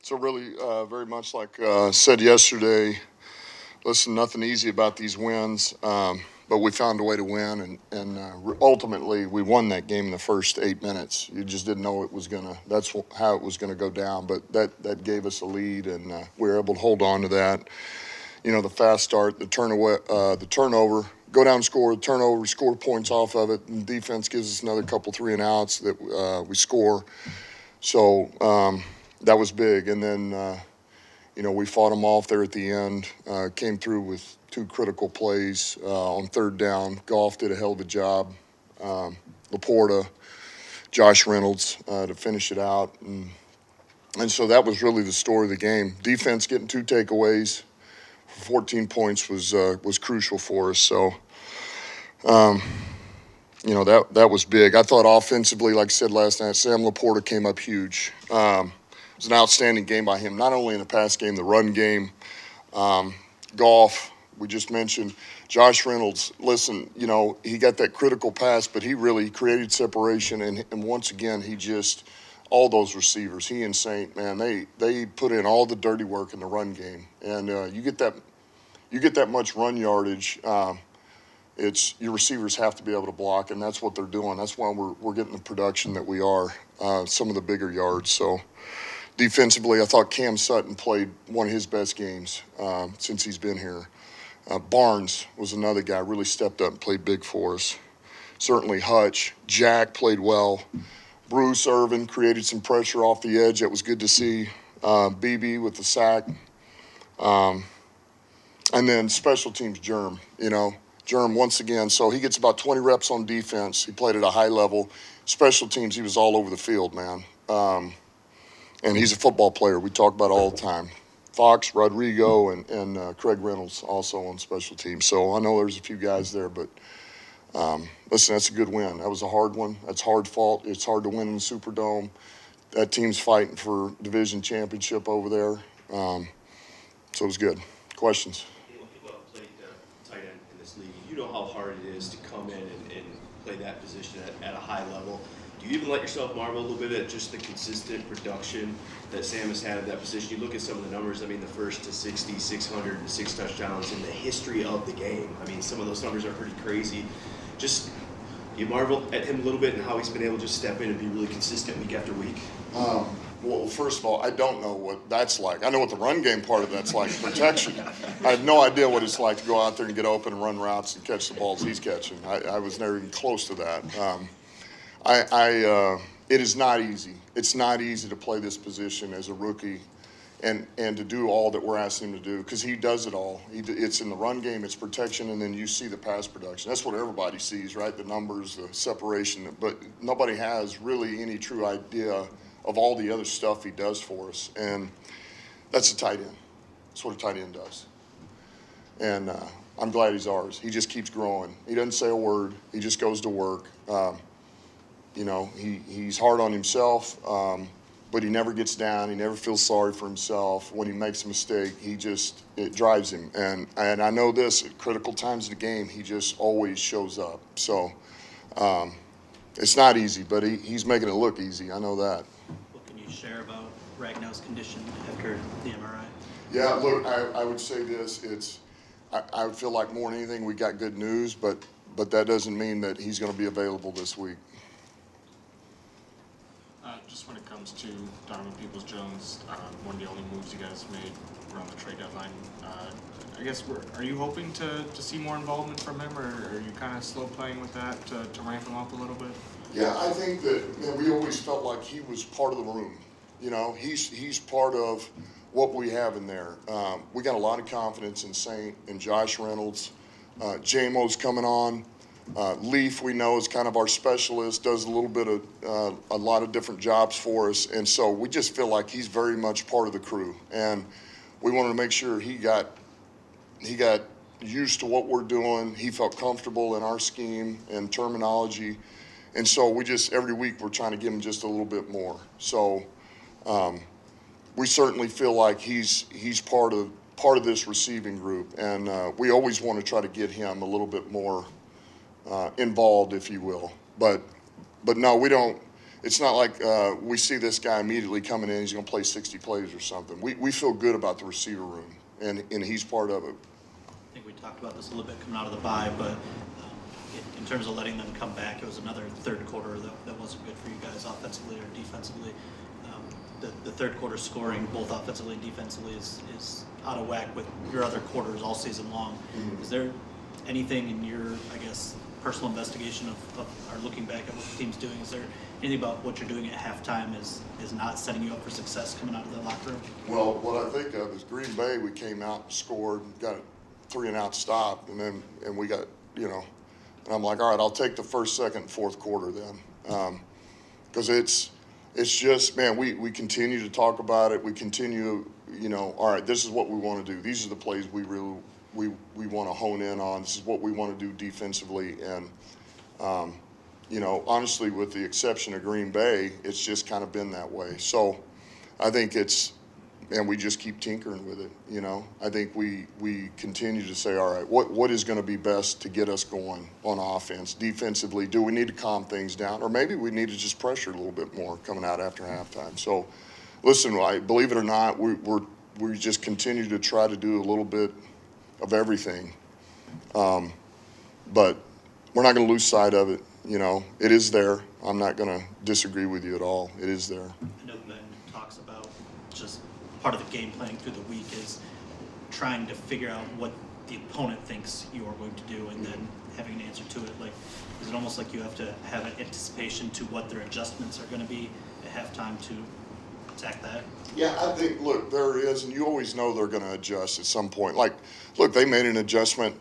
So really, very much like said yesterday, listen, nothing easy about these wins, but we found a way to win, and ultimately we won that game in the first 8 minutes. You just didn't know it was gonna. That's how it was gonna go down, but that gave us a lead, and we were able to hold on to that. You know, the fast start, the turnover, go down, score, turnover, score points off of it, and defense gives us another couple 3 and outs that we score. So that was big, and then we fought them off there at the end. Came through with two critical plays on third down. Goff did a hell of a job. LaPorta, Josh Reynolds to finish it out, and so that was really the story of the game. Defense getting two takeaways, 14 points was crucial for us. So. That was big. I thought offensively, like I said last night, Sam LaPorta came up huge. It was an outstanding game by him, not only in the pass game, the run game. Goff, we just mentioned. Josh Reynolds, listen, he got that critical pass, but he really created separation. And once again, all those receivers, he and Saint, man, they put in all the dirty work in the run game. And you get that much run yardage. It's your receivers have to be able to block, and that's what they're doing. That's why we're getting the production that we are, some of the bigger yards. So defensively, I thought Cam Sutton played one of his best games since he's been here. Barnes was another guy, really stepped up and played big for us. Certainly Hutch. Jack played well. Bruce Irvin created some pressure off the edge. That was good to see. BB with the sack. And then special teams, Germ, once again, so he gets about 20 reps on defense. He played at a high level. Special teams, he was all over the field, man. And he's a football player. We talk about it all the time. Fox, Rodrigo, and Craig Reynolds also on special teams. So I know there's a few guys there, but listen, that's a good win. That was a hard one. That's hard fought. It's hard to win in the Superdome. That team's fighting for division championship over there. So it was good. Questions? You know how hard it is to come in and play that position at a high level. Do you even let yourself marvel a little bit at just the consistent production that Sam has had at that position? You look at some of the numbers, the first to 60, 600, and 6 touchdowns in the history of the game. Some of those numbers are pretty crazy. Just, you marvel at him a little bit and how he's been able to just step in and be really consistent week after week. Well, first of all, I don't know what that's like. I know what the run game part of that's like, protection. I have no idea what it's like to go out there and get open and run routes and catch the balls he's catching. I was never even close to that. It is not easy. It's not easy to play this position as a rookie and to do all that we're asking him to do, because he does it all. It's in the run game, it's protection, and then you see the pass production. That's what everybody sees, right? The numbers, the separation, but nobody has really any true idea of all the other stuff he does for us. And that's a tight end. That's what a tight end does. And I'm glad he's ours. He just keeps growing. He doesn't say a word. He just goes to work. He's hard on himself, but he never gets down. He never feels sorry for himself. When he makes a mistake, it drives him. And I know this, at critical times of the game, he just always shows up. So it's not easy, but he's making it look easy. I know that. What can you share about Ragnow's condition after the MRI? Yeah, look, I would say this. I would feel like more than anything we got good news, but that doesn't mean that he's going to be available this week. Just when it comes to Donovan Peoples-Jones, one of the only moves you guys made around the trade deadline, I guess, are you hoping to see more involvement from him, or are you kind of slow playing with that to ramp him up a little bit? Yeah, I think that we always felt like he was part of the room. He's part of what we have in there. We got a lot of confidence in Saint and Josh Reynolds. Jamo's coming on. Leaf, we know, is kind of our specialist, does a little bit of a lot of different jobs for us, and so we just feel like he's very much part of the crew. And we wanted to make sure he got used to what we're doing. He felt comfortable in our scheme and terminology, and so we just every week we're trying to give him just a little bit more. So we certainly feel like he's part of this receiving group, and we always want to try to get him a little bit more involved, if you will. But no, we don't. it's not like we see this guy immediately coming in, he's going to play 60 plays or something. We feel good about the receiver room, and he's part of it. I think we talked about this a little bit coming out of the bye, but in terms of letting them come back, it was another third quarter that wasn't good for you guys offensively or defensively. The third quarter scoring, both offensively and defensively, is out of whack with your other quarters all season long. Mm-hmm. Is there anything in your, I guess, personal investigation of or looking back at what the team's doing? Is there anything about what you're doing at halftime is not setting you up for success coming out of the locker room? Well, what I think of is Green Bay, we came out and scored, got a 3-and-out stop, and we got, and I'm like, all right, I'll take the first, second, fourth quarter then. Because it's just, man, we continue to talk about it. We continue, all right, this is what we want to do. These are the plays we really we want to hone in on. This is what we want to do defensively. And, honestly, with the exception of Green Bay, it's just kind of been that way. So I think we just keep tinkering with it, I think we continue to say, all right, what is going to be best to get us going on offense? Defensively, do we need to calm things down? Or maybe we need to just pressure a little bit more coming out after halftime. So, listen, believe it or not, we just continue to try to do a little bit of everything. But we're not going to lose sight of it. It is there. I'm not going to disagree with you at all. It is there. I know Ben talks about just part of the game planning through the week is trying to figure out what the opponent thinks you are going to do and then having an answer to it. Like, is it almost like you have to have an anticipation to what their adjustments are going to be at halftime to attack that? Yeah, I think, look, there is, and you always know they're going to adjust at some point. Like, look, they made an adjustment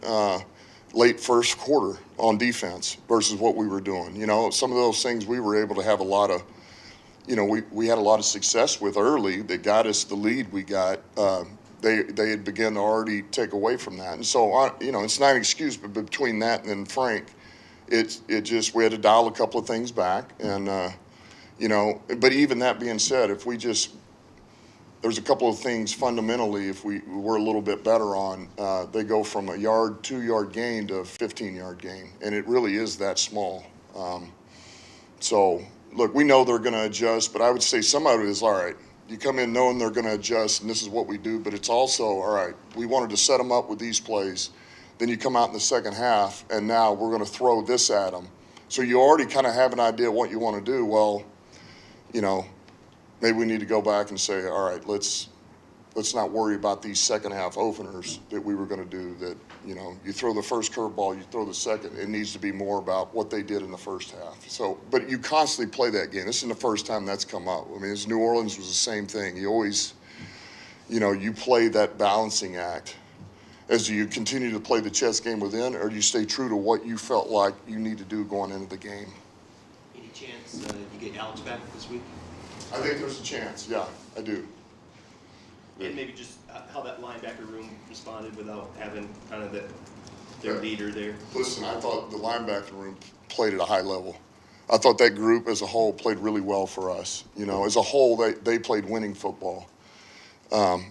late first quarter on defense versus what we were doing. Some of those things we were able to have a lot of, we had a lot of success with early that got us the lead we got. They had begun to already take away from that. And so, it's not an excuse, but between that and then Frank, it just, we had to dial a couple of things back. And, but even that being said, there's a couple of things fundamentally, if we're a little bit better on, they go from a 2-yard gain to a 15-yard gain. And it really is that small. So, look, we know they're going to adjust, but I would say some of it is, all right, you come in knowing they're going to adjust, and this is what we do, but it's also, all right, we wanted to set them up with these plays. Then you come out in the second half, and now we're going to throw this at them. So you already kind of have an idea what you want to do. Well, maybe we need to go back and say, all right, let's not worry about these second half openers that we were going to do. That, you throw the first curveball, you throw the second. It needs to be more about what they did in the first half. So, but you constantly play that game. This isn't the first time that's come up. I mean, New Orleans was the same thing. You always, you play that balancing act. As you continue to play the chess game within, or do you stay true to what you felt like you need to do going into the game? Any chance you get Alex back this week? I think there's a chance. Yeah, I do. And maybe just how that linebacker room responded without having kind of their Yeah. leader there. Listen, I thought the linebacking room played at a high level. I thought that group as a whole played really well for us. As a whole, they played winning football.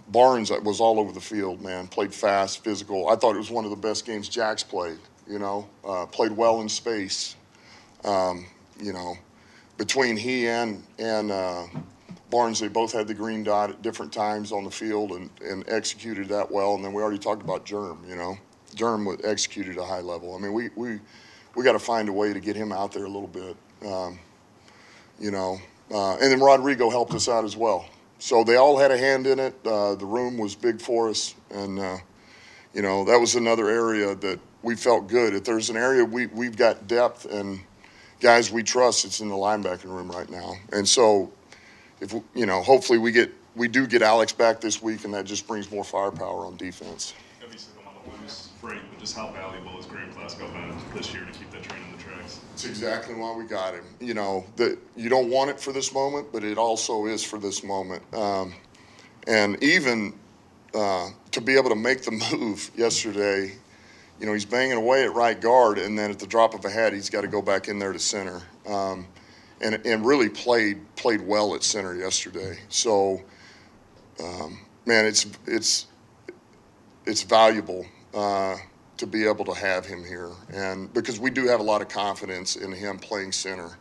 Barnes was all over the field, man. Played fast, physical. I thought it was one of the best games Jack's played. Played well in space. Between he and Barnes, they both had the green dot at different times on the field and executed that well. And then we already talked about Germ. Germ executed at a high level. I mean, we got to find a way to get him out there a little bit. And then Rodrigo helped us out as well. So they all had a hand in it. The room was big for us, and that was another area that we felt good. If there's an area we've got depth and guys we trust, it's in the linebacking room right now. And so, if hopefully we do get Alex back this week, and that just brings more firepower on defense. Obviously, don't want to lose Frank, but just how valuable is Graham Glasgow been this year to keep that train in the tracks? It's exactly why we got him. That you don't want it for this moment, but it also is for this moment. And even to be able to make the move yesterday, he's banging away at right guard, and then at the drop of a hat, he's got to go back in there to center. And really played well at center yesterday. So, man, it's valuable to be able to have him here, and because we do have a lot of confidence in him playing center.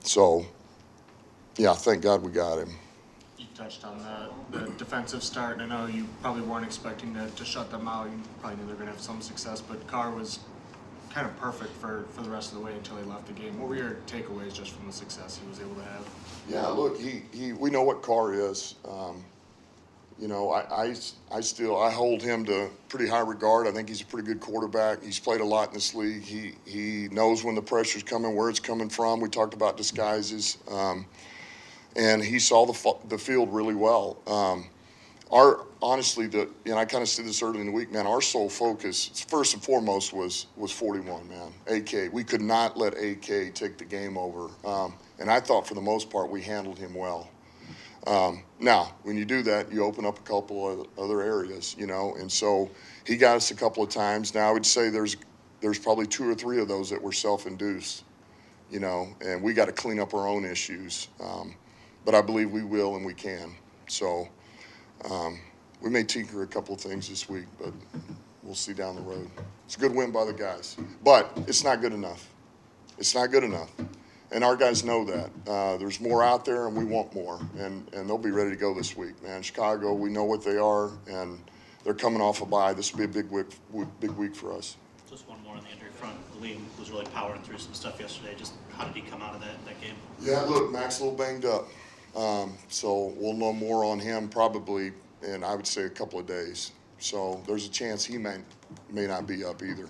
So, yeah, thank God we got him. You touched on the defensive start. I know you probably weren't expecting to shut them out. You probably knew they were going to have some success, but Carr was kind of perfect for the rest of the way until he left the game. What were your takeaways just from the success he was able to have? Yeah, look, we know what Carr is. You know, I hold him to pretty high regard. I think he's a pretty good quarterback. He's played a lot in this league. He knows when the pressure's coming, where it's coming from. We talked about disguises, and he saw the field really well. Honestly, and I kind of said this early in the week, man. Our sole focus, first and foremost, was 41, man. AK, we could not let AK take the game over, and I thought for the most part we handled him well. Now, when you do that, you open up a couple of other areas, you know, and so he got us a couple of times. Now, I would say there's probably 2 or 3 of those that were self-induced, you know, and we got to clean up our own issues. But I believe we will and we can. So we may tinker a couple of things this week, but we'll see down the road. It's a good win by the guys, but it's not good enough. It's not good enough. And our guys know that. There's more out there, and we want more. And they'll be ready to go this week, man. Chicago, we know what they are, and they're coming off a bye. This will be a big week for us. Just one more on the injury front. Liam was really powering through some stuff yesterday. Just how did he come out of that game? Yeah, look, Mac's a little banged up. So we'll know more on him probably in, I would say, a couple of days. So there's a chance he may not be up either.